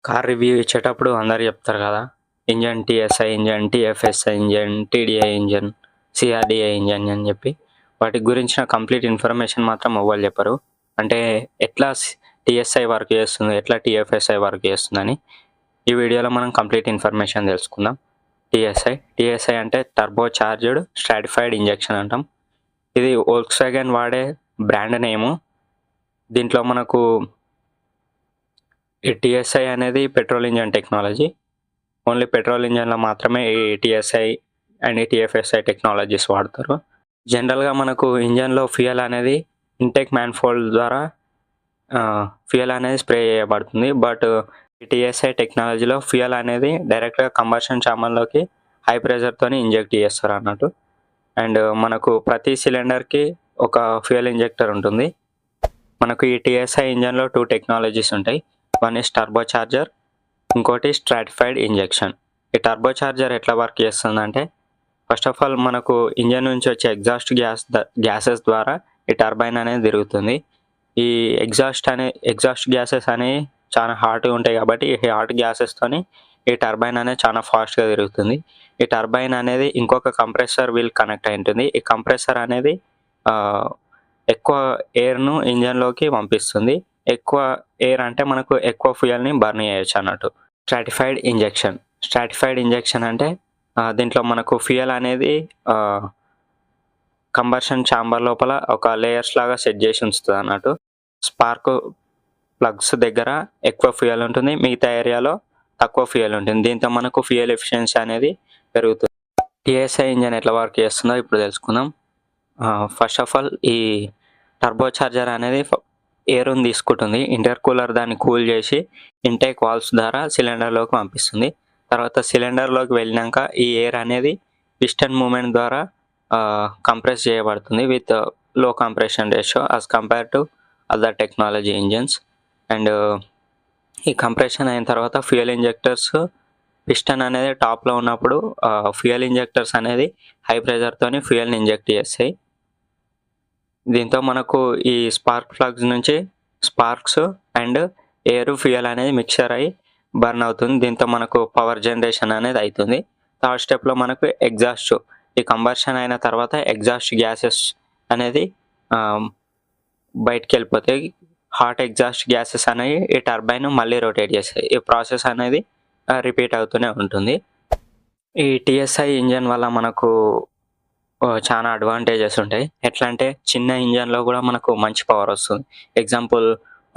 Car review ఇచ్చేటప్పుడు అందరు చెప్తారు కదా, engine TSI engine, TFSI engine, TDI engine, CRDI engine అని చెప్పి వాటి గురించిన కంప్లీట్ ఇన్ఫర్మేషన్ మాత్రం ఎవ్వరు చెప్పరు. అంటే ఎట్లా టీఎస్ఐ వర్క్ చేస్తుంది, ఎట్లా టీఎఫ్ఎస్ఐ వర్క్ చేస్తుందని ఈ వీడియోలో మనం కంప్లీట్ ఇన్ఫర్మేషన్ తెలుసుకుందాం. టీఎస్ఐ అంటే టర్బో చార్జ్డ్ స్ట్రాటిఫైడ్ ఇంజెక్షన్ అంటాం. ఇది వోల్క్స్వాగన్ వాడే బ్రాండ్ నేము. దీంట్లో మనకు ఈ టీఎస్ఐ అనేది petrol engine technology. Only petrol ఇంజన్లో మాత్రమే ఈ టీఎస్ఐ అండ్ టీఎఫ్ఎస్ఐ టెక్నాలజీస్ వాడతారు. జనరల్గా మనకు ఇంజన్లో ఫ్యూయల్ అనేది ఇంటేక్ మ్యాన్ఫోల్డ్ ద్వారా ఫ్యూయల్ అనేది స్ప్రే చేయబడుతుంది. బట్ టీఎస్ఐ టెక్నాలజీలో ఫ్యూయల్ అనేది డైరెక్ట్గా కంబషన్ ఛాంబర్లోకి హై ప్రెషర్తో ఇంజెక్ట్ చేస్తారు అన్నట్టు. అండ్ మనకు ప్రతి సిలిండర్కి ఒక ఫ్యూయల్ ఇంజెక్టర్ ఉంటుంది. మనకు ఈ టీఎస్ఐ ఇంజన్లో 2 టెక్నాలజీస్ ఉంటాయి. వన్ ఈస్ టర్బో చార్జర్, ఇంకోటి స్ట్రాటిఫైడ్ ఇంజెక్షన్. ఈ టర్బో చార్జర్ ఎట్లా వర్క్ చేస్తుందంటే, ఫస్ట్ ఆఫ్ ఆల్ మనకు ఇంజన్ నుంచి వచ్చే గ్యాసెస్ ద్వారా ఈ టర్బైన్ అనేది తిరుగుతుంది. ఈ ఎగ్జాస్ట్ గ్యాసెస్ అనేవి చాలా హాట్గా ఉంటాయి కాబట్టి ఈ హాట్ గ్యాసెస్తోని ఈ టర్బైన్ అనేది చాలా ఫాస్ట్గా తిరుగుతుంది. ఈ టర్బైన్ అనేది ఇంకొక కంప్రెసర్ వీల్ కనెక్ట్ అయి ఉంటుంది. ఈ కంప్రెసర్ అనేది ఎక్కువ ఎయిర్ను ఇంజన్లోకి పంపిస్తుంది. ఎక్కువ ఎయిర్ అంటే మనకు ఎక్కువ ఫ్యూయల్ని బర్న్ చేయొచ్చు అన్నట్టు. స్ట్రాటిఫైడ్ ఇంజెక్షన్ అంటే దీంట్లో మనకు ఫ్యూయల్ అనేది కంబషన్ ఛాంబర్ లోపల ఒక లేయర్స్ లాగా సెట్ చేసి ఉంచుతుంది అన్నట్టు. స్పార్క్ ప్లగ్స్ దగ్గర ఎక్కువ ఫ్యూయల్ ఉంటుంది, మిగతా ఏరియాలో తక్కువ ఫ్యూయల్ ఉంటుంది. దీంతో మనకు ఫ్యూయల్ ఎఫిషియన్సీ అనేది పెరుగుతుంది. టీఎస్ఐ ఇంజన్ ఎట్లా వర్క్ చేస్తుందో ఇప్పుడు తెలుసుకుందాం. ఫస్ట్ ఆఫ్ ఆల్ ఈ టర్బో చార్జర్ అనేది ఎయిర్ని తీసుకుంటుంది. ఇంటర్కూలర్ దాన్ని కూల్ చేసి ఇంటేక్ వాల్వ్స్ ద్వారా సిలిండర్లోకి పంపిస్తుంది. తర్వాత సిలిండర్లోకి వెళ్ళినాక ఈ ఎయిర్ అనేది పిస్టన్ మూమెంట్ ద్వారా కంప్రెస్ చేయబడుతుంది విత్ లో compression ratio as compare to other technology engines. And ఈ కంప్రెషన్ అయిన తర్వాత ఫ్యూయల్ ఇంజెక్టర్స్ పిస్టన్ అనేది టాప్లో ఉన్నప్పుడు ఫ్యూయల్ ఇంజెక్టర్స్ అనేది హై ప్రెషర్తోని ఫ్యూయల్ని ఇంజెక్ట్ చేస్తాయి. దీంతో మనకు ఈ స్పార్క్ ప్లగ్స్ నుంచి స్పార్క్స్ అండ్ ఎయిర్ ఫ్యూయల్ అనేది మిక్చర్ అయ్యి బర్న్ అవుతుంది. దీంతో మనకు పవర్ జనరేషన్ అనేది అవుతుంది. థర్డ్ స్టెప్లో మనకు ఎగ్జాస్ట్, ఈ కంబర్షన్ అయిన తర్వాత ఎగ్జాస్ట్ గ్యాసెస్ అనేది బయటికి వెళ్ళిపోతాయి. హాట్ ఎగ్జాస్ట్ గ్యాసెస్ అనేవి ఈ టర్బైన్ మళ్ళీ రొటేట్ చేస్తాయి. ఈ ప్రాసెస్ అనేది రిపీట్ అవుతూనే ఉంటుంది. ఈ టీఎస్ఐ ఇంజన్ వల్ల మనకు చాలా అడ్వాంటేజెస్ ఉంటాయి. ఎట్లా అంటే చిన్న ఇంజన్లో కూడా మనకు మంచి పవర్ వస్తుంది. ఎగ్జాంపుల్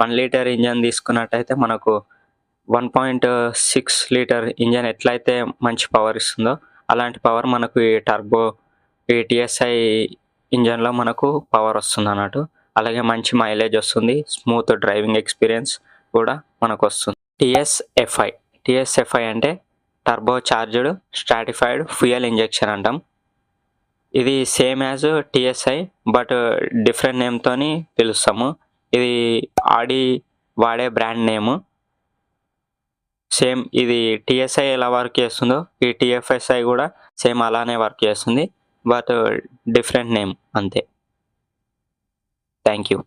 1 లీటర్ ఇంజన్ తీసుకున్నట్టయితే మనకు 1.6 లీటర్ ఇంజన్ ఎట్లయితే మంచి పవర్ ఇస్తుందో అలాంటి పవర్ మనకు ఈ టీఎస్ఐ ఇంజన్లో మనకు పవర్ వస్తుంది అన్నట్టు. అలాగే మంచి మైలేజ్ వస్తుంది, స్మూత్ డ్రైవింగ్ ఎక్స్పీరియన్స్ కూడా మనకు వస్తుంది. టీఎస్ఎఫ్ఐ అంటే turbo charged stratified fuel injection అంటాం. ఇది same as TSI but different నేమ్తోని పిలుస్తాము. ఇది ఆడి వాడే బ్రాండ్ నేము. సేమ్ ఇది టీఎస్ఐ ఎలా వర్క్ చేస్తుందో ఈ టీఎఫ్ఎస్ఐ కూడా సేమ్ అలానే వర్క్ చేస్తుంది, బట్ డిఫరెంట్ నేమ్ అంతే. Thank you.